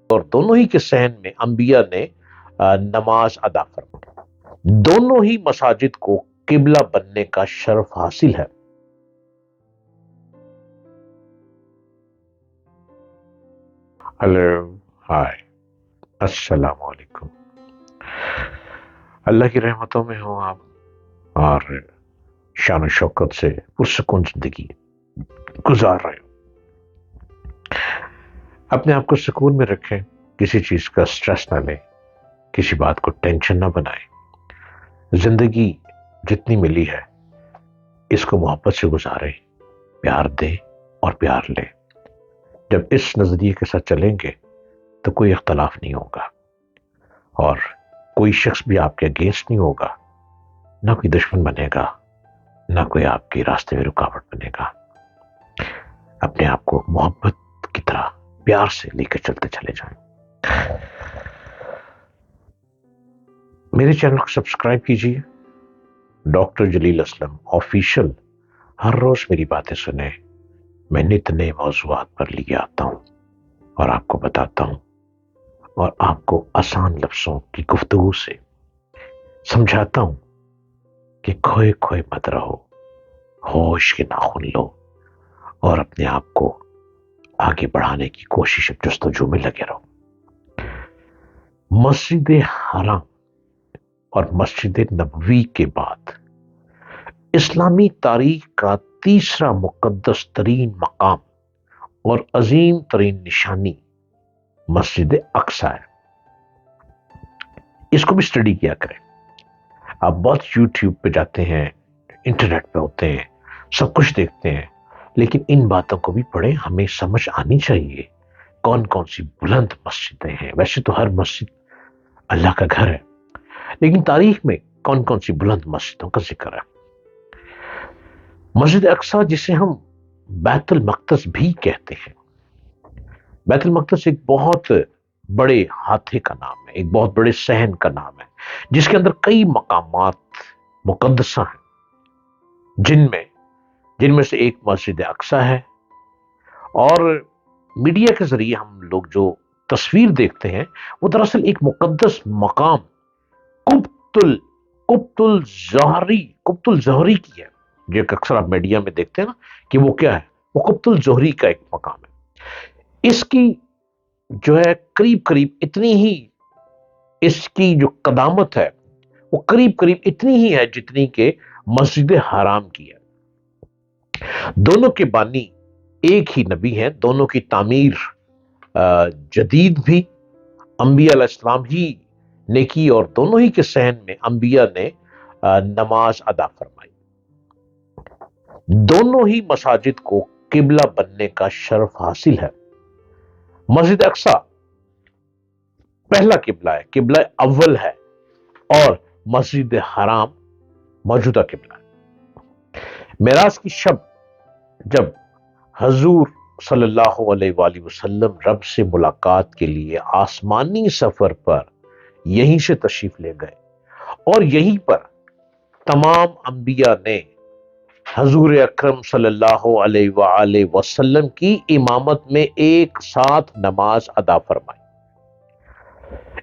اور دونوں ہی کے صحن میں انبیاء نے نماز ادا فرمائی۔ دونوں ہی مساجد کو قبلہ بننے کا شرف حاصل ہے۔ ہلو، ہائے، السلام علیکم۔ اللہ کی رحمتوں میں ہوں آپ اور شان و شوکت سے پرسکون زندگی گزار رہے ہوں۔ اپنے آپ کو سکون میں رکھیں، کسی چیز کا سٹریس نہ لیں، کسی بات کو ٹینشن نہ بنائیں۔ زندگی جتنی ملی ہے اس کو محبت سے گزاریں، پیار دیں اور پیار لیں۔ جب اس نظریے کے ساتھ چلیں گے تو کوئی اختلاف نہیں ہوگا اور کوئی شخص بھی آپ کے اگینسٹ نہیں ہوگا، نہ کوئی دشمن بنے گا، نہ کوئی آپ کے راستے میں رکاوٹ بنے گا۔ اپنے آپ کو محبت کی طرح پیار سے لے کر چلتے چلے جائیں۔ میرے چینل کو سبسکرائب کیجیے، ڈاکٹر جلیل اسلم آفیشل۔ ہر روز میری باتیں سنیں، میں نت نئے موضوعات پر لے آتا ہوں اور آپ کو بتاتا ہوں اور آپ کو آسان لفظوں کی گفتگو سے سمجھاتا ہوں کہ کھوئے کھوئے مت رہو، ہوش کے ناخن لو اور اپنے آپ کو آگے بڑھانے کی کوشش جستجو میں لگے رہو۔ مسجد حرام اور مسجد نبوی کے بعد اسلامی تاریخ کا تیسرا مقدس ترین مقام اور عظیم ترین نشانی مسجد اقصی ہے۔ اس کو بھی اسٹڈی کیا کریں۔ آپ بہت یوٹیوب پہ جاتے ہیں، انٹرنیٹ پہ ہوتے ہیں، سب کچھ دیکھتے ہیں، لیکن ان باتوں کو بھی پڑھیں۔ ہمیں سمجھ آنی چاہیے کون کون سی بلند مسجدیں ہیں۔ ویسے تو ہر مسجد اللہ کا گھر ہے، لیکن تاریخ میں کون کون سی بلند مسجدوں کا ذکر ہے۔ مسجد اقصی جسے ہم بیت المقدس بھی کہتے ہیں، بیت المقدس ایک بہت بڑے ہاتھے کا نام ہے، ایک بہت بڑے صحن کا نام ہے، جس کے اندر کئی مقامات مقدسہ ہیں، جن میں سے ایک مسجد اقصی ہے۔ اور میڈیا کے ذریعے ہم لوگ جو تصویر دیکھتے ہیں وہ دراصل ایک مقدس مقام قبۃ الزہری کی ہے، جو کہ اکثر آپ میڈیا میں دیکھتے ہیں نا کہ وہ کیا ہے، وہ قبۃ الزہری کا ایک مقام ہے۔ اس کی جو ہے قریب قریب اتنی ہی، اس کی جو قدامت ہے وہ قریب قریب اتنی ہی ہے جتنی کہ مسجد حرام کی ہے۔ دونوں کے بانی ایک ہی نبی ہیں، دونوں کی تعمیر جدید بھی انبیاء علیہ السلام ہی نے کی اور دونوں ہی کے صحن میں انبیاء نے نماز ادا فرمائی۔ دونوں ہی مساجد کو قبلہ بننے کا شرف حاصل ہے۔ مسجد اقصی پہلا قبلہ ہے، قبلہ اول ہے، اور مسجد حرام موجودہ قبلہ ہے۔ معراج کی شب جب حضور صلی اللہ علیہ وآلہ وسلم رب سے ملاقات کے لیے آسمانی سفر پر یہیں سے تشریف لے گئے اور یہیں پر تمام انبیاء نے حضور اکرم صلی اللہ علیہ وآلہ وسلم کی امامت میں ایک ساتھ نماز ادا فرمائی۔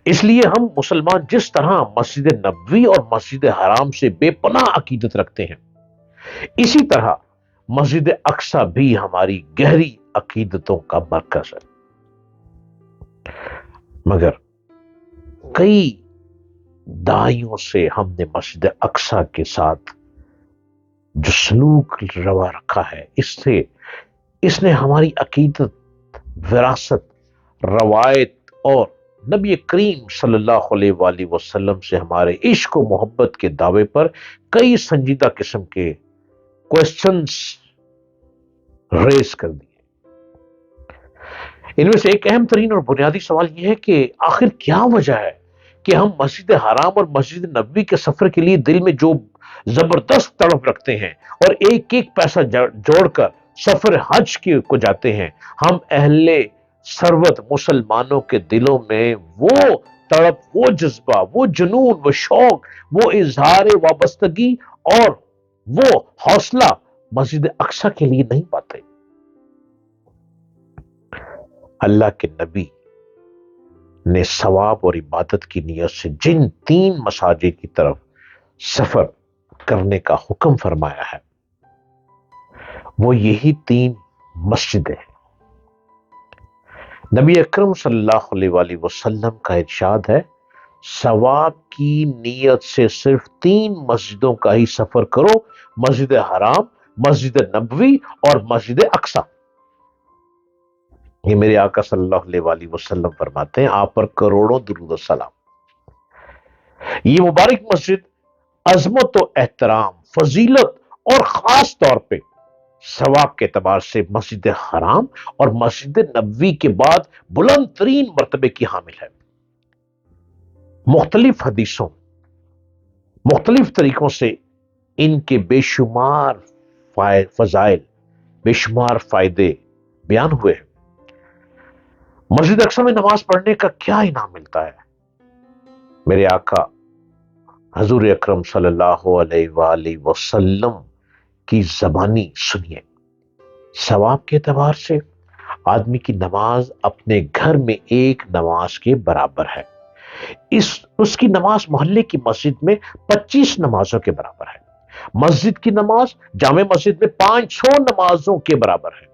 اس لیے ہم مسلمان جس طرح مسجد نبوی اور مسجد حرام سے بے پناہ عقیدت رکھتے ہیں، اسی طرح مسجد اقصی بھی ہماری گہری عقیدتوں کا مرکز ہے۔ مگر کئی دہائیوں سے ہم نے مسجد اقصی کے ساتھ جو سلوک روا رکھا ہے، اس نے ہماری عقیدت، وراثت، روایت اور نبی کریم صلی اللہ علیہ وآلہ وسلم سے ہمارے عشق و محبت کے دعوے پر کئی سنجیدہ قسم کے کوسچنز ریز کر دیے۔ ان میں سے ایک اہم ترین اور بنیادی سوال یہ ہے کہ آخر کیا وجہ ہے کہ ہم مسجد حرام اور مسجد نبوی کے سفر کے لیے دل میں جو زبردست تڑپ رکھتے ہیں اور ایک ایک پیسہ جوڑ کر سفر حج کو جاتے ہیں، ہم اہل ثروت مسلمانوں کے دلوں میں وہ تڑپ، وہ جذبہ، وہ جنون، وہ شوق، وہ اظہار وابستگی اور وہ حوصلہ مسجد اقصی کے لیے نہیں پاتے۔ اللہ کے نبی نے ثواب اور عبادت کی نیت سے جن 3 مساجد کی طرف سفر کرنے کا حکم فرمایا ہے وہ یہی 3 مسجدیں ہیں۔ نبی اکرم صلی اللہ علیہ وآلہ وسلم کا ارشاد ہے، ثواب کی نیت سے صرف 3 مسجدوں کا ہی سفر کرو، مسجد حرام، مسجد نبوی اور مسجد اقصی۔ یہ میرے آقا صلی اللہ علیہ وآلہ وسلم فرماتے ہیں، آپ پر کروڑوں درود و سلام۔ یہ مبارک مسجد عظمت و احترام، فضیلت اور خاص طور پہ ثواب کے اعتبار سے مسجد حرام اور مسجد نبوی کے بعد بلند ترین مرتبے کی حامل ہے۔ مختلف حدیثوں، مختلف طریقوں سے ان کے بے شمار فضائل، بے شمار فائدے بیان ہوئے ہیں۔ مسجد اقصی میں نماز پڑھنے کا کیا انعام ملتا ہے؟ میرے آقا حضور اکرم صلی اللہ علیہ وآلہ وسلم کی زبانی سنیے۔ ثواب کے اعتبار سے آدمی کی نماز اپنے گھر میں ایک نماز کے برابر ہے۔ اس کی نماز محلے کی مسجد میں 25 نمازوں کے برابر ہے۔ مسجد کی نماز جامع مسجد میں 500 نمازوں کے برابر ہے۔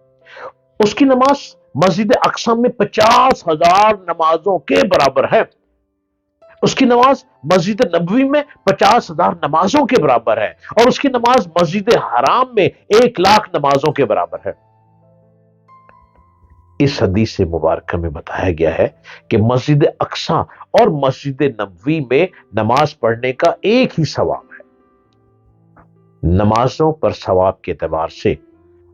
اس کی نماز مسجد اقصی میں 50,000 نمازوں کے برابر ہے۔ اس کی نماز مسجد نبوی میں 50,000 نمازوں کے برابر ہے، اور اس کی نماز مسجد حرام میں 1,00,000 نمازوں کے برابر ہے۔ اس حدیث مبارکہ میں بتایا گیا ہے کہ مسجد اقصی اور مسجد نبوی میں نماز پڑھنے کا ایک ہی ثواب ہے۔ نمازوں پر ثواب کے اعتبار سے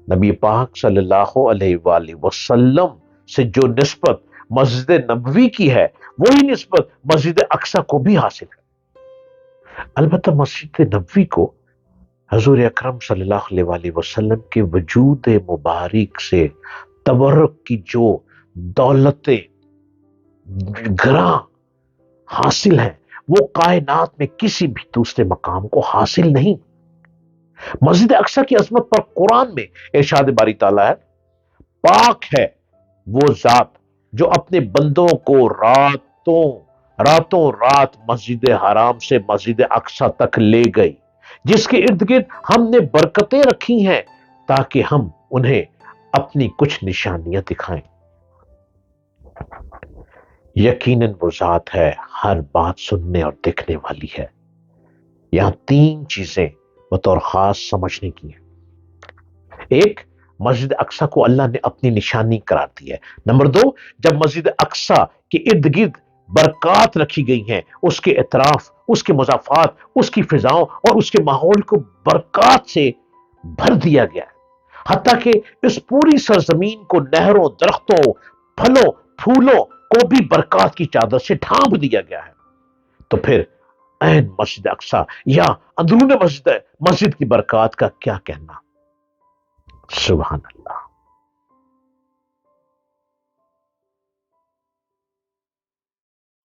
نبی پاک صلی اللہ علیہ وآلہ وسلم سے جو نسبت مسجد نبوی کی ہے وہی نسبت مسجد اقصی کو بھی حاصل ہے۔ البتہ مسجد نبوی کو حضور اکرم صلی اللہ علیہ وآلہ وسلم کے وجود مبارک سے تبرک کی جو دولت گراں حاصل ہے وہ کائنات میں کسی بھی دوسرے مقام کو حاصل نہیں۔ مسجد اقصی کی عظمت پر قرآن میں ارشاد باری تعالیٰ ہے، پاک ہے وہ ذات جو اپنے بندوں کو راتوں رات مسجد حرام سے مسجد اقصی تک لے گئی، جس کے ارد گرد ہم نے برکتیں رکھی ہیں تاکہ ہم انہیں اپنی کچھ نشانیاں دکھائیں۔ یقیناً وہ ذات ہے ہر بات سننے اور دیکھنے والی ہے۔ یہاں 3 چیزیں بطور خاص سمجھنے کی ہیں۔ ایک، مسجد اقصی کو اللہ نے اپنی نشانی قرار دی ہے۔ نمبر 2، جب مسجد اقصی کے ارد گرد برکات رکھی گئی ہیں، اس کے اطراف، اس کے مضافات، اس کی فضاؤں اور اس کے ماحول کو برکات سے بھر دیا گیا ہے، حتیٰ کہ اس پوری سرزمین کو نہروں، درختوں، پھلوں، پھولوں کو بھی برکات کی چادر سے ڈھانپ دیا گیا ہے۔ تو پھر عین مسجد اقصی یا اندرون مسجد کی برکات کا کیا کہنا؟ سبحان اللہ۔